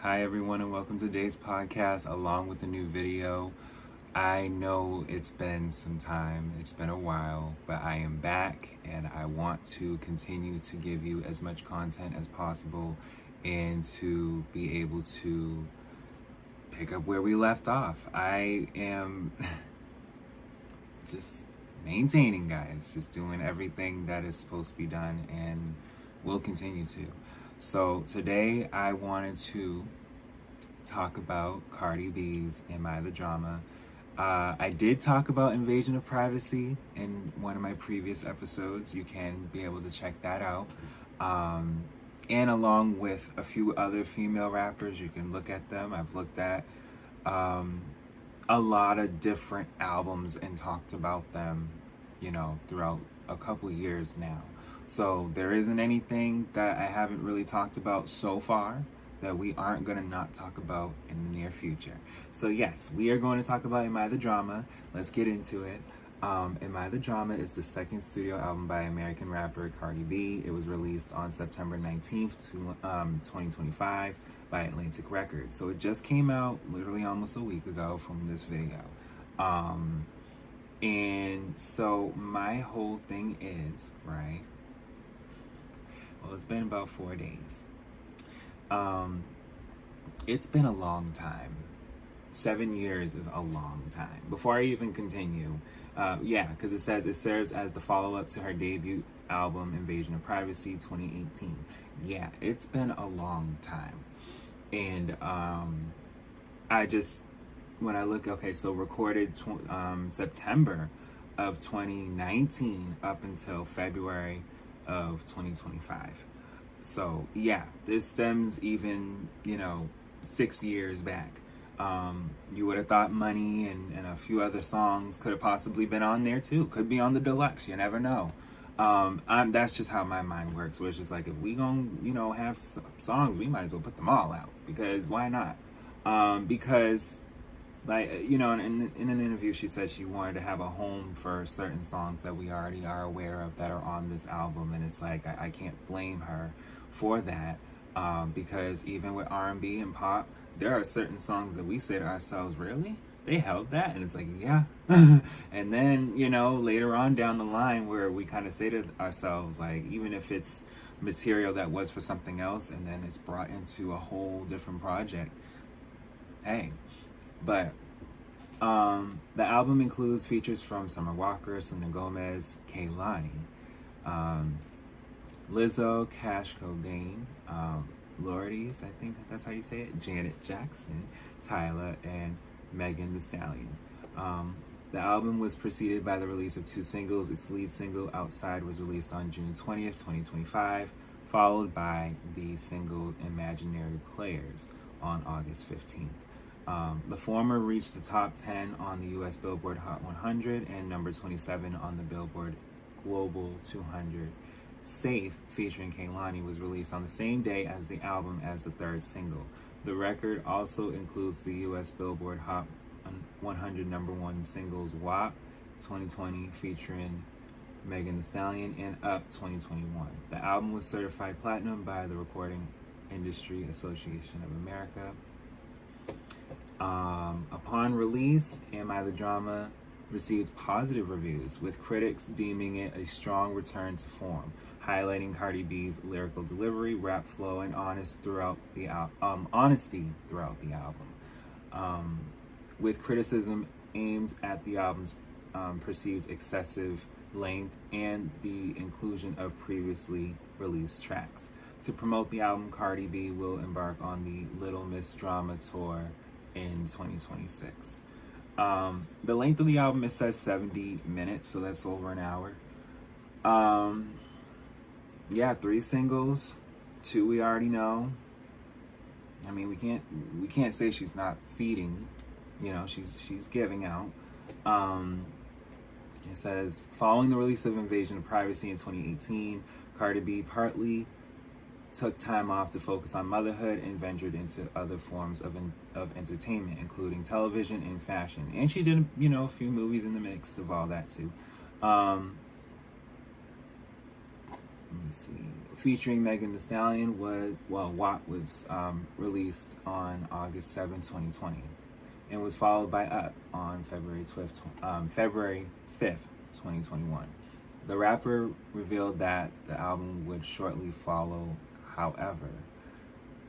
Hi everyone and welcome to today's podcast along with a new video. I know it's been some time, it's been a while, but I am back and I want to continue to give you as much content as possible and to be able to pick up where we left off. I am just maintaining, guys, just doing everything that is supposed to be done and will continue to. So today I wanted to talk about Cardi B's Am I the Drama? I did talk about invasion of privacy in one of my previous episodes. You can be able to check that out. And along with a few other female rappers, you can look at them. I've looked at a lot of different albums and talked about them, throughout a couple years now. So there isn't anything that I haven't really talked about so far that we aren't going to not talk about in the near future. So yes, we are going to talk about Am I the Drama? Let's get into it. Am I the Drama is the second studio album by American rapper Cardi B. It was released on September 19th, 2025 by Atlantic Records. So it just came out literally almost a week ago from this video. And so my whole thing is, right? Well, it's been about 4 days. It's been a long time. 7 years is a long time. Before I even continue, because it says it serves as the follow-up to her debut album, Invasion of Privacy, 2018. Yeah, it's been a long time. And when I look, so recorded September of 2019 up until February of 2025. So yeah, this stems even, 6 years back. You would have thought Money and a few other songs could have possibly been on there too. Could be on the deluxe, you never know. That's just how my mind works, where it's just like, if we gonna, have songs, we might as well put them all out, because why not? Because like, in an interview, she said she wanted to have a home for certain songs that we already are aware of that are on this album. And it's like, I can't blame her for that, because even with R&B and pop, there are certain songs that we say to ourselves, really? They held that? And it's like, yeah. And then, later on down the line, where we kind of say to ourselves, like, even if it's material that was for something else and then it's brought into a whole different project, hey. But the album includes features from Summer Walker, Selena Gomez, Kehlani, Lizzo, Cash Cobain, Lourdes, I think that's how you say it, Janet Jackson, Tyler, and Megan Thee Stallion. The album was preceded by the release of 2 singles. Its lead single, Outside, was released on June 20th, 2025, followed by the single Imaginary Players on August 15th. The former reached the top 10 on the US Billboard Hot 100 and number 27 on the Billboard Global 200. Safe, featuring Kehlani, was released on the same day as the album as the third single. The record also includes the US Billboard Hot 100 number 1 singles WAP 2020 featuring Megan Thee Stallion and Up 2021. The album was certified platinum by the Recording Industry Association of America. Upon release, Am I the Drama received positive reviews, with critics deeming it a strong return to form, highlighting Cardi B's lyrical delivery, rap flow, and honesty throughout the album. With criticism aimed at the album's perceived excessive length and the inclusion of previously released tracks. To promote the album, Cardi B will embark on the Little Miss Drama Tour in 2026. The length of the album, it says 70 minutes, so that's over an hour. 3 singles, 2 we already know. I mean, we can't say she's not feeding, she's giving out. It says, following the release of Invasion of Privacy in 2018, Cardi B partly took time off to focus on motherhood and ventured into other forms of entertainment, including television and fashion. And she did, a few movies in the mix of all that too. let me see. Featuring Megan Thee Stallion WAP was released on August 7, 2020, and was followed by Up on February 5th, 2021. The rapper revealed that the album would shortly follow. However,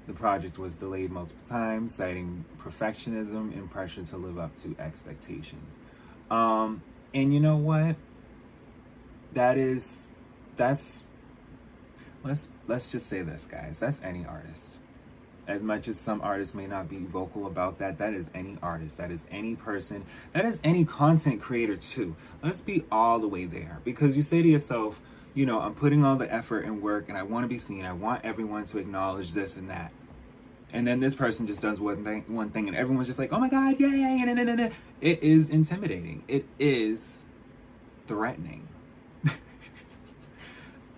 the project was delayed multiple times, citing perfectionism and pressure to live up to expectations. And you know what? That's let's just say this, guys. That's any artist. As much as some artists may not be vocal about that, that is any artist. That is any person. That is any content creator too. Let's be all the way there. Because you say to yourself, you know, I'm putting all the effort and work and I want to be seen. I want everyone to acknowledge this and that. And then this person just does one thing and everyone's just like, oh my God, yay. It is intimidating. It is threatening.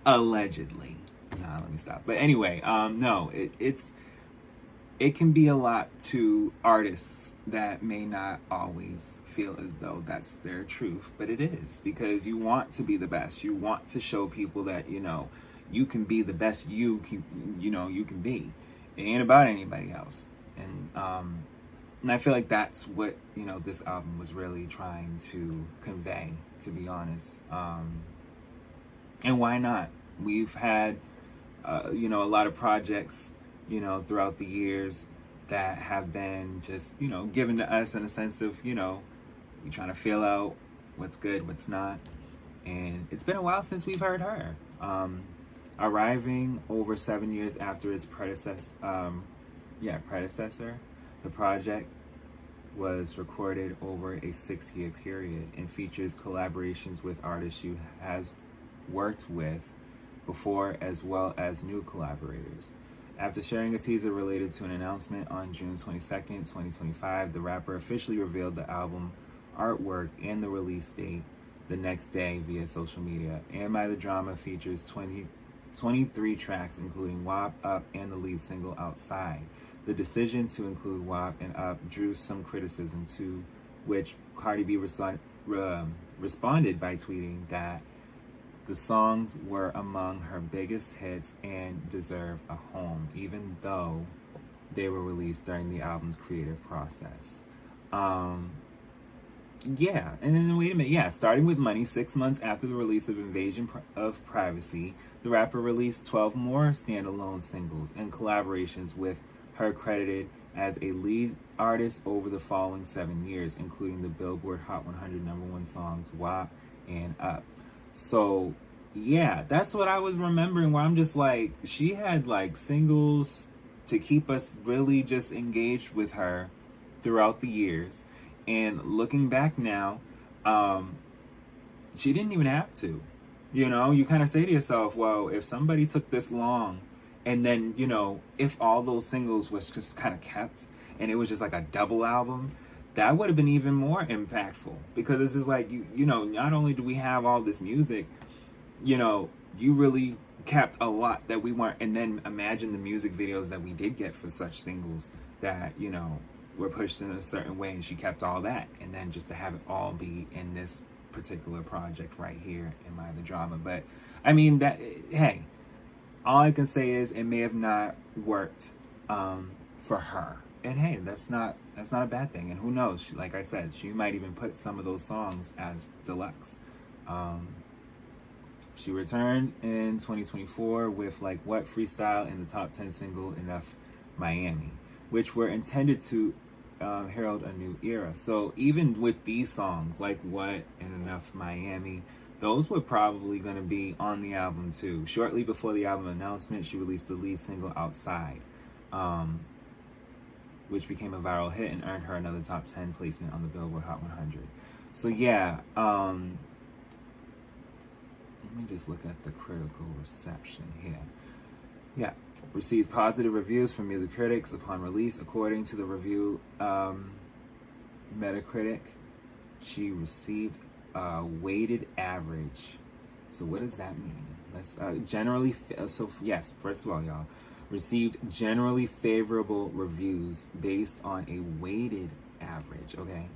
Allegedly. Nah, let me stop. But anyway, no, it can be a lot to artists that may not always feel as though that's their truth, but it is, because you want to be the best. You want to show people that, you know, you can be the best you can be. It ain't about anybody else. And I feel like that's what, you know, this album was really trying to convey, to be honest. And why not? We've had, you know, a lot of projects, you know, throughout the years that have been just, you know, given to us in a sense of, you know, we trying to feel out what's good, what's not. And it's been a while since we've heard her. Arriving over 7 years after its predecessor, the project was recorded over a 6-year period and features collaborations with artists she has worked with before, as well as new collaborators. After sharing a teaser related to an announcement on June 22nd, 2025, the rapper officially revealed the album artwork and the release date the next day via social media. And by the Drama features 23 tracks, including WAP, Up, and the lead single Outside. The decision to include WAP and Up drew some criticism, to which Cardi B responded by tweeting that the songs were among her biggest hits and deserve a home, even though they were released during the album's creative process. Yeah, and then wait a minute. Yeah, starting with Money, 6 months after the release of Invasion of Privacy, the rapper released 12 more standalone singles and collaborations with her credited as a lead artist over the following 7 years, including the Billboard Hot 100 #1 songs WAP and Up. So, yeah, that's what I was remembering, where I'm just like, she had like singles to keep us really just engaged with her throughout the years. And looking back now, she didn't even have to. You know, you kind of say to yourself, well, if somebody took this long, and then, you know, if all those singles was just kind of kept and it was just like a double album, that would have been even more impactful. Because it's just like, you know, not only do we have all this music, you know, you really kept a lot that we weren't. And then imagine the music videos that we did get for such singles that, you know, were pushed in a certain way, and she kept all that. And then just to have it all be in this particular project right here in My The Drama. But I mean, that, hey, all I can say is it may have not worked for her. And hey, that's not a bad thing. And who knows? Like I said, she might even put some of those songs as deluxe. She returned in 2024 with Like What Freestyle and the top 10 single Enough Miami, which were intended to herald a new era. So even with these songs, Like What and Enough Miami, those were probably going to be on the album too. Shortly before the album announcement, she released the lead single Outside, which became a viral hit and earned her another top 10 placement on the Billboard Hot 100. So yeah, let me just look at the critical reception here. Yeah, received positive reviews from music critics upon release. According to the review Metacritic, she received a weighted average. So what does that mean? Let's yes, first of all, y'all, received generally favorable reviews based on a weighted average. Okay,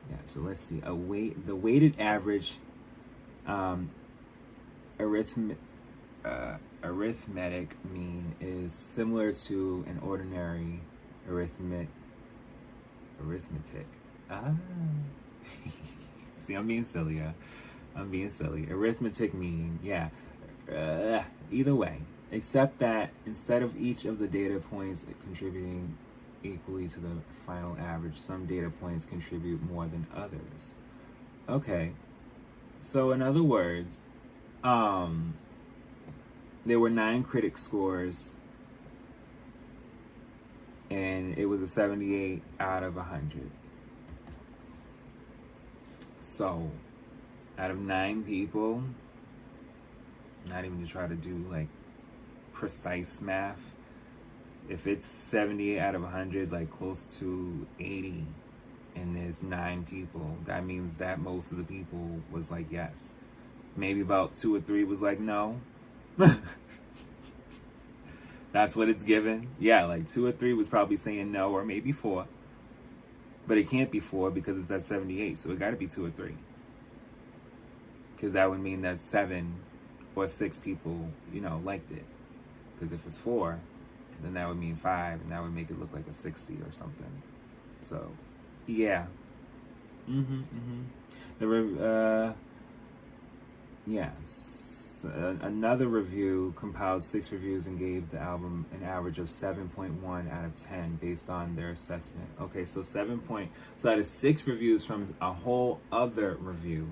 yeah. So let's see. The weighted average arithmetic mean is similar to an ordinary arithmetic. Ah. See, I'm being silly. I'm being silly. Arithmetic mean, yeah. Either way, except that instead of each of the data points contributing equally to the final average, some data points contribute more than others. Okay. So in other words, there were 9 critic scores, and it was a 78 out of 100. So, out of 9 people, not even to try to do like precise math, if it's 78 out of 100, like close to 80, and there's 9 people, that means that most of the people was like yes. Maybe about 2 or 3 was like no. That's what it's given. Yeah, like 2 or 3 was probably saying no, or maybe 4. But it can't be 4 because it's at 78, so it got to be 2 or 3. Because that would mean that 7 or 6 people, liked it. Because if it's 4, then that would mean 5, and that would make it look like a 60 or something. So, yeah. Another review compiled 6 reviews and gave the album an average of 7.1 out of 10 based on their assessment. Okay, so so out of 6 reviews from a whole other review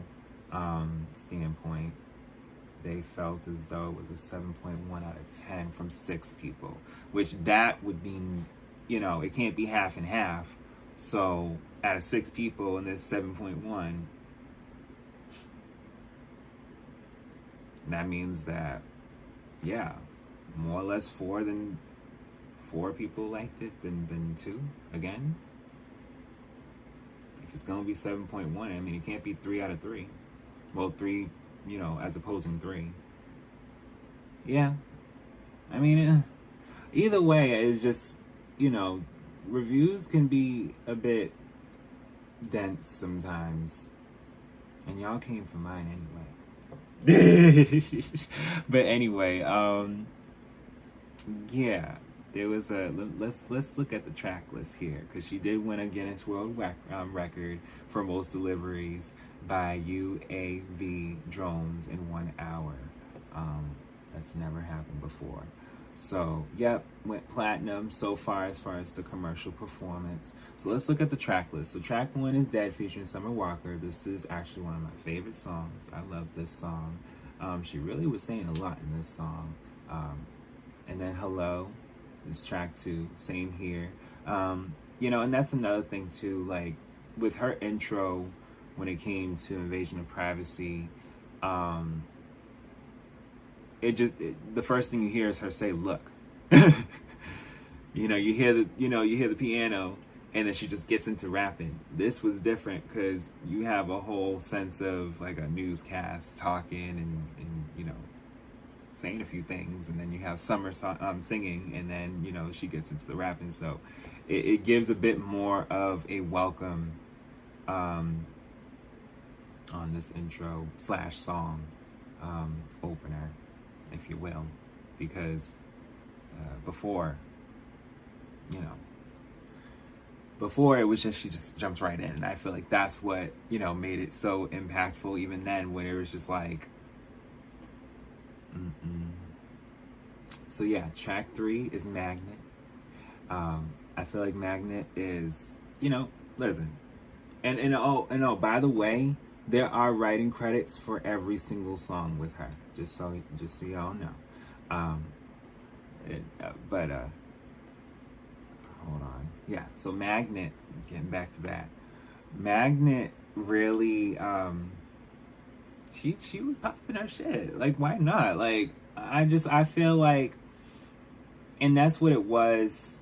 standpoint, they felt as though it was a 7.1 out of 10 from 6 people, which that would mean, it can't be half and half. So out of 6 people and there's 7.1, that means that, yeah, more or less 4 people liked it than 2 again. If it's gonna be 7.1, I mean, it can't be 3 out of 3. Well, 3, as opposing 3. Yeah, I mean, either way, it's just, reviews can be a bit dense sometimes, and y'all came for mine anyway. But anyway, yeah, there was let's look at the track list here, because she did win a Guinness World Record for most deliveries by UAV drones in 1 hour. That's never happened before. So, yep, went platinum so far as the commercial performance. So let's look at the track list. So track 1 is Dead featuring Summer Walker. This is actually one of my favorite songs. I love this song. She really was saying a lot in this song. And then Hello is track 2, same here. And that's another thing too, like with her intro when it came to Invasion of Privacy, the first thing you hear is her say, "Look." You hear the piano, and then she just gets into rapping. This was different because you have a whole sense of like a newscast talking and saying a few things, and then you have Summer singing, and then she gets into the rapping. So it gives a bit more of a welcome on this intro / song opener, if you will, because before it was just, she just jumps right in, and I feel like that's what made it so impactful even then, when it was just like So yeah, track 3 is Magnet. I feel like Magnet is, listen, and by the way, there are writing credits for every single song with her, just so y'all know. Hold on. Yeah, so Magnet, getting back to that. Magnet really, she was popping her shit. Like, why not? Like, I feel like, and that's what it was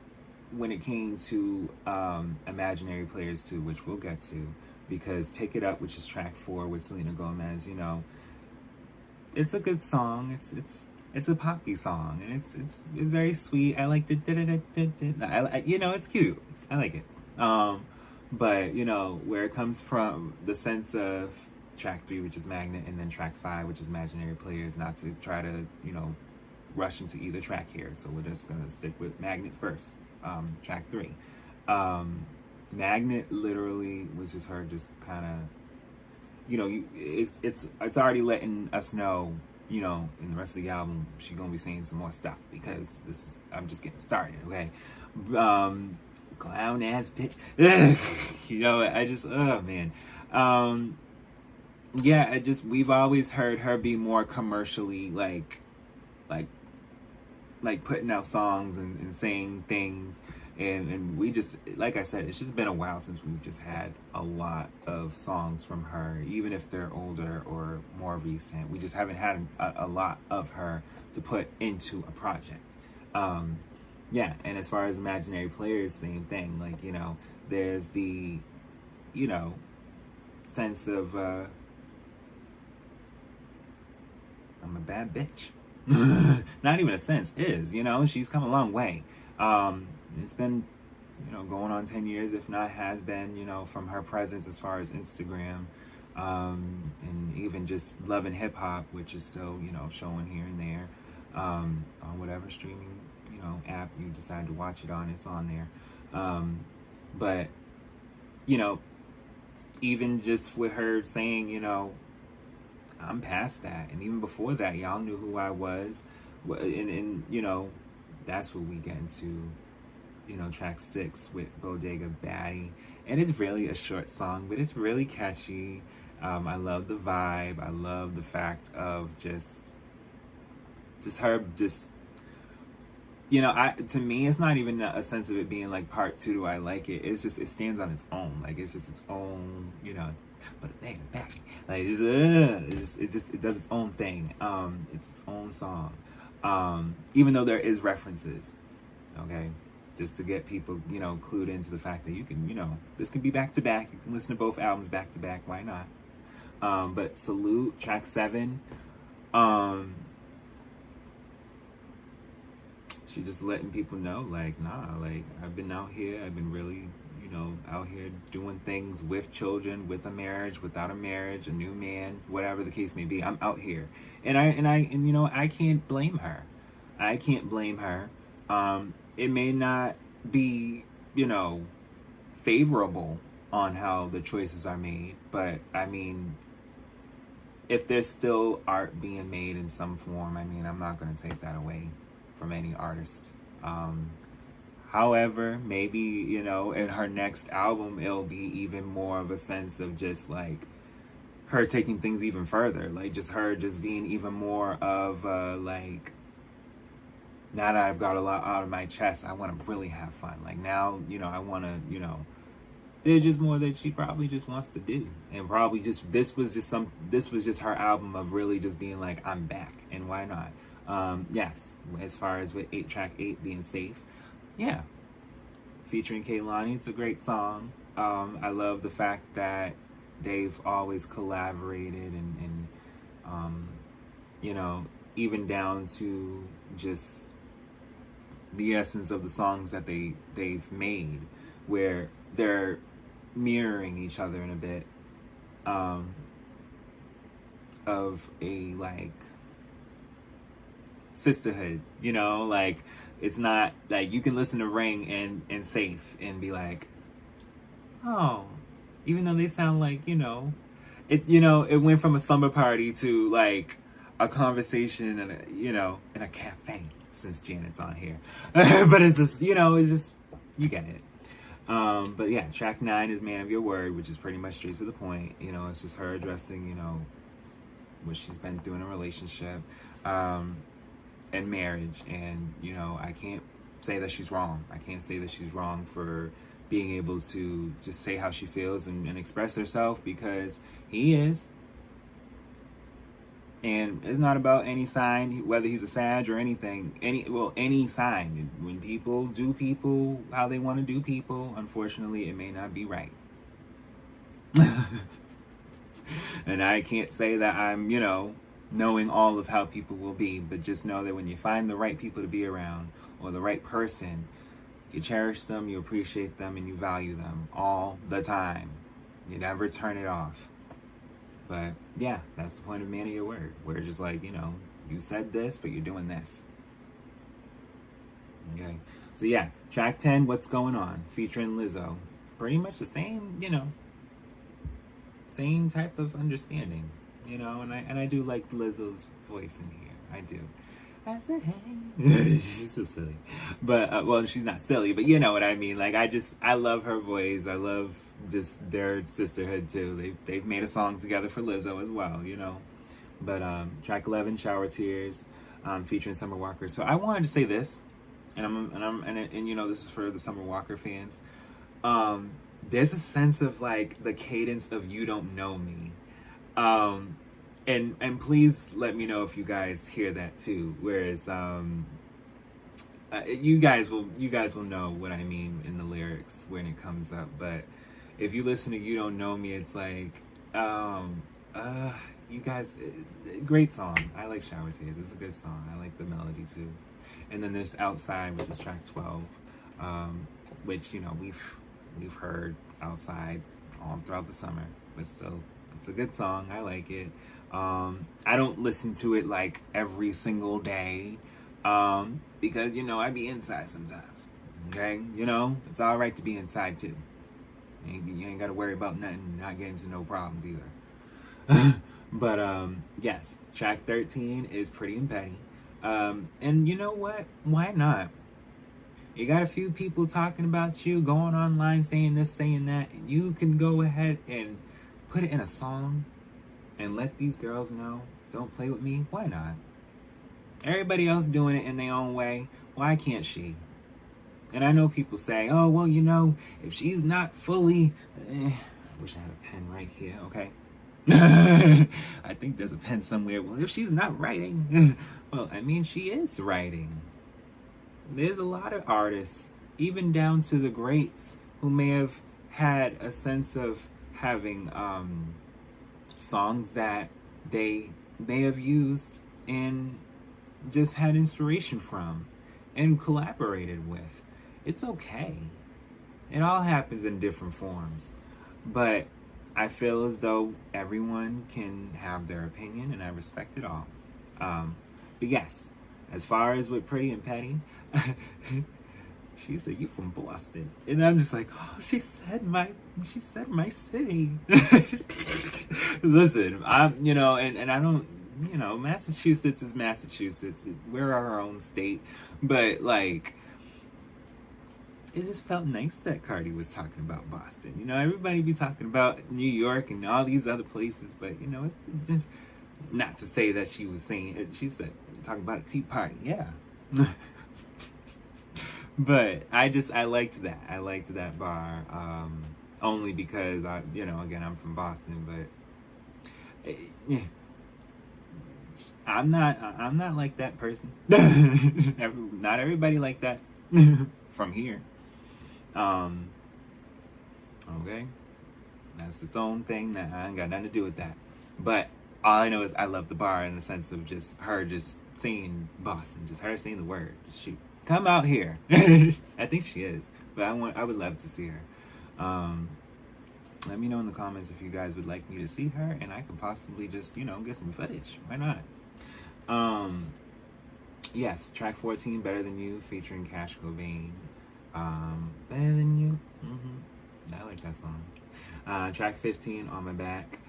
when it came to Imaginary Players 2, which we'll get to, because Pick It Up, which is track 4 with Selena Gomez, it's a good song. It's a poppy song, and it's very sweet. I like the it's cute. I like it. But where it comes from, the sense of track 3, which is Magnet, and then track 5, which is Imaginary Players, not to try to, rush into either track here. So we're just going to stick with Magnet first, track 3. Magnet literally was just her just kind of, it's already letting us know, in the rest of the album, she's going to be saying some more stuff because I'm just getting started, okay? Clown ass bitch. I just, oh man. We've always heard her be more commercially like putting out songs and saying things. And we just, like I said, it's just been a while since we've just had a lot of songs from her, even if they're older or more recent. We just haven't had a lot of her to put into a project. And as far as Imaginary Players, same thing. Like, there's the, sense of, I'm a bad bitch. Not even a sense, she's come a long way. It's been, going on 10 years, if not has been, from her presence as far as Instagram, and even just Love and Hip Hop, which is still, showing here and there, on whatever streaming, app you decide to watch it on, it's on there. But, even just with her saying, I'm past that. And even before that, y'all knew who I was. And that's what we get into, track 6 with Bodega Baddie. And it's really a short song, but it's really catchy. I love the vibe. I love the fact of just her, to me, it's not even a sense of it being like part 2, do I like it? It's just, it stands on its own. Like, it's just its own, but back. Like, it does its own thing. It's its own song. Even though there is references, okay? Just to get people, clued into the fact that you can, this can be back to back. You can listen to both albums back to back. Why not? But Salute, track 7. She just letting people know, like, nah, like, I've been out here. I've been really, out here doing things with children, with a marriage, without a marriage, a new man, whatever the case may be. I'm out here, and I can't blame her. I can't blame her. It may not be, favorable on how the choices are made, but I mean, if there's still art being made in some form, I mean, I'm not going to take that away from any artist. However, maybe, in her next album, it'll be even more of a sense of just like her taking things even further, like just her just being even more of like, now that I've got a lot out of my chest, I want to really have fun. Like now, I want to, there's just more that she probably just wants to do, and probably just this was just her album of really just being like, I'm back, and why not? Yes, as far as with track 8 being Safe, yeah, featuring Kehlani, it's a great song. I love the fact that they've always collaborated and even down to just the essence of the songs that they've made, where they're mirroring each other in a bit of a like sisterhood, like it's not like you can listen to Ring and Safe and be like, oh, even though they sound like, it went from a summer party to like a conversation and in a cafe, since Janet's on here. But it's just, it's just, you get it. But yeah, track 9 is Man of Your Word, which is pretty much straight to the point. It's just her addressing, what she's been through in a relationship, and marriage. And, I can't say that she's wrong. I can't say that she's wrong for being able to just say how she feels and express herself, because he is. And it's not about any sign, whether he's a Sag or anything, any sign. When people do people how they want to do people, unfortunately, it may not be right. And I can't say that I'm, knowing all of how people will be, but just know that when you find the right people to be around, or the right person, you cherish them, you appreciate them, and you value them all the time. You never turn it off. But yeah, that's the point of Man of Your Word. Where it's just like, you said this, but you're doing this. Okay. So yeah, track 10, What's Going On, featuring Lizzo. Pretty much the same, same type of understanding, and I do like Lizzo's voice in here. I do. I said, hey. She's so silly. But, well, she's not silly, but you know what I mean. Like, I love her voice. I love just their sisterhood, too. They've made a song together for Lizzo as well, But, track 11, Shower Tears, featuring Summer Walker. So I wanted to say this, and this is for the Summer Walker fans. There's a sense of, like, the cadence of You Don't Know Me. And please let me know if you guys hear that too. Whereas you guys will know what I mean in the lyrics when it comes up. But if you listen to You Don't Know Me, it's like you guys, great song. I like Shower Tears. It's a good song. I like the melody too. And then there's Outside, which is track 12, which we've heard Outside all throughout the summer, but still, it's a good song. I like it. I don't listen to it like every single day, because I be inside sometimes. Okay, it's all right to be inside too. You ain't got to worry about nothing, not getting into no problems either. But yes, track 13 is Pretty and Petty. And you know what? Why not? You got a few people talking about you, going online saying this, saying that. You can go ahead and put it in a song and let these girls know, don't play with me. Why not? Everybody else doing it in their own way. Why can't she? And I know people say, oh, well, if she's not fully... I wish I had a pen right here, okay? I think there's a pen somewhere. Well, if she's not writing... well, I mean, she is writing. There's a lot of artists, even down to the greats, who may have had a sense of having songs that they have used and just had inspiration from and collaborated with. It's okay. It all happens in different forms. But I feel as though everyone can have their opinion, and I respect it all. But yes, as far as with Pretty and Petty, she said, you from Boston. And I'm just like, oh, she said my city. Listen, and I don't, Massachusetts is Massachusetts. We're our own state. But, like, it just felt nice that Cardi was talking about Boston. Everybody be talking about New York and all these other places. But, it's just, not to say that she was saying, she said, talking about a tea party. Yeah. But I liked that. I liked that bar, only because again, I'm from Boston, but I'm not like that person. Not everybody like that from here. Okay, that's its own thing. That I ain't got nothing to do with that. But all I know is I love the bar in the sense of just her just saying Boston, just her saying the word. Just shoot. Come out here. I think she is, but I would love to see her. Let me know in the comments if you guys would like me to see her, and I could possibly just get some footage. Why not? Yes, track 14, Better Than You, featuring Cash Cobain. Better Than You. I like that song. Track 15, On My Back.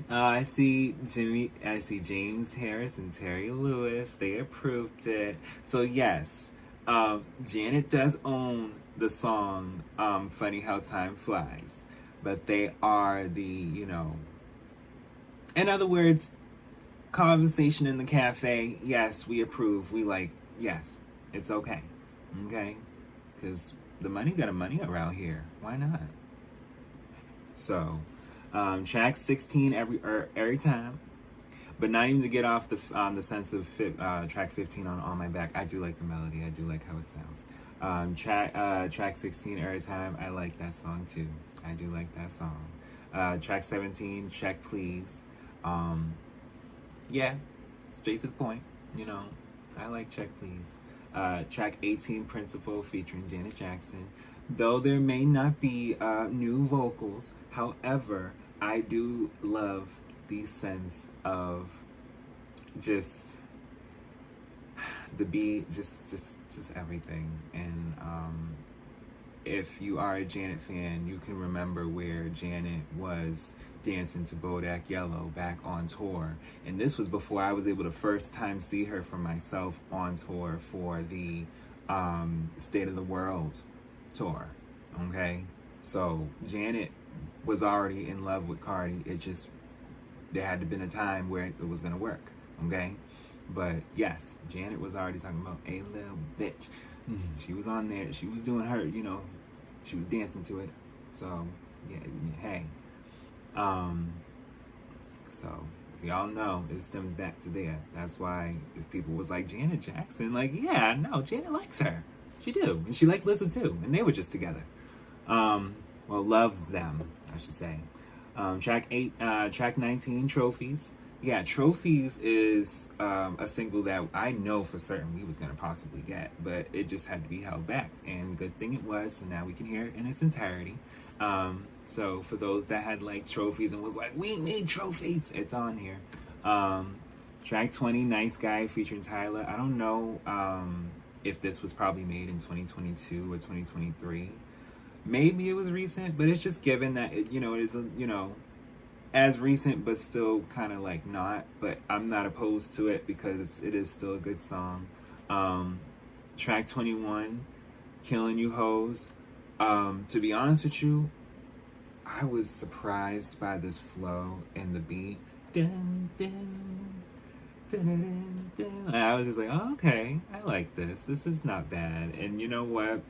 I see James Harris and Terry Lewis. They approved it. So yes, Janet does own the song Funny How Time Flies. But they are the, in other words, conversation in the cafe, yes, we approve. We like, yes, it's okay. Okay? Because the money got a money around here. Why not? So, track 16 every time, but not even to get off the sense of track 15 on My Back. I do like the melody. I do like how it sounds. Track 16 every time. I like that song too. I do like that song. Track 17, Check Please. Yeah, straight to the point. I like Check Please. Track 18, Principal, featuring Janet Jackson. Though there may not be new vocals, however, I do love the sense of just the beat, just everything. And if you are a Janet fan, you can remember where Janet was dancing to Bodak Yellow back on tour. And this was before I was able to first time see her for myself on tour for the State of the World tour. Okay? So Janet was already in love with Cardi. It just, there had to been a time where it was gonna work. Okay? But yes, Janet was already talking about a little bitch. She was on there. She was doing her, you know, she was dancing to it. So, yeah, hey. So, if y'all know, it stems back to there. That's why if people was like, Janet Jackson, like, yeah, no, Janet likes her. She do. And she liked Lizzo too. And they were just together. Well, loves them, I should say. Track 19, Trophies. Yeah, Trophies is a single that I know for certain we was going to possibly get, but it just had to be held back. And good thing it was, so now we can hear it in its entirety. So for those that had like Trophies and was like, we need Trophies, it's on here. Track 20, Nice Guy, featuring Tyler. I don't know if this was probably made in 2022 or 2023. Maybe it was recent, but it's just given that, it, you know, it is, you know, as recent, but still kind of like not, but I'm not opposed to it because it is still a good song. Track 21, Killing You Hoes. To be honest with you, I was surprised by this flow and the beat. Dun, dun, dun, dun, dun. And I was just like, oh, okay, I like this. This is not bad. And you know what?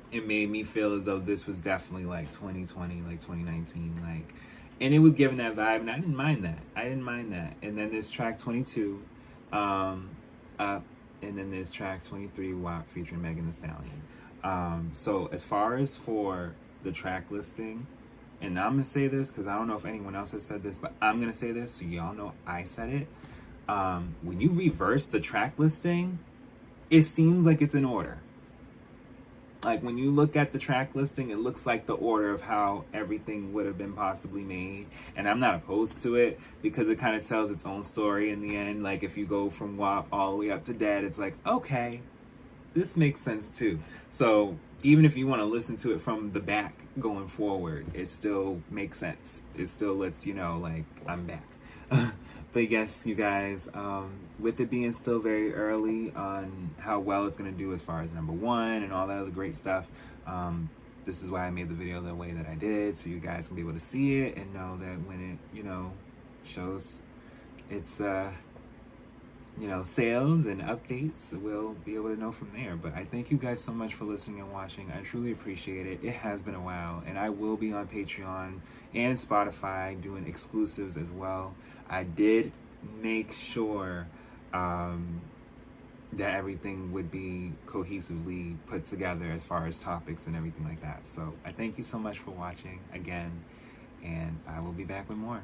It made me feel as though this was definitely like 2020, like 2019, like. And it was giving that vibe, and I didn't mind that. And then there's track 22, Up, and then there's track 23, WAP, featuring Megan Thee Stallion. So as far as for the track listing, and I'm going to say this because I don't know if anyone else has said this, but I'm going to say this so y'all know I said it. When you reverse the track listing, it seems like it's in order. Like when you look at the track listing, it looks like the order of how everything would have been possibly made. And I'm not opposed to it because it kind of tells its own story in the end. Like if you go from WAP all the way up to Dead, it's like, okay, this makes sense too. So even if you want to listen to it from the back going forward, it still makes sense. It still lets you know, like, I'm back. But yes, you guys, with it being still very early on how well it's going to do as far as #1 and all that other great stuff, this is why I made the video the way that I did, so you guys can be able to see it and know that when it, you know, shows its, you know, sales and updates, we'll be able to know from there. But I thank you guys so much for listening and watching. I truly appreciate it. It has been a while, and I will be on Patreon and Spotify doing exclusives as well. I did make sure that everything would be cohesively put together as far as topics and everything like that. So I thank you so much for watching again, and I will be back with more.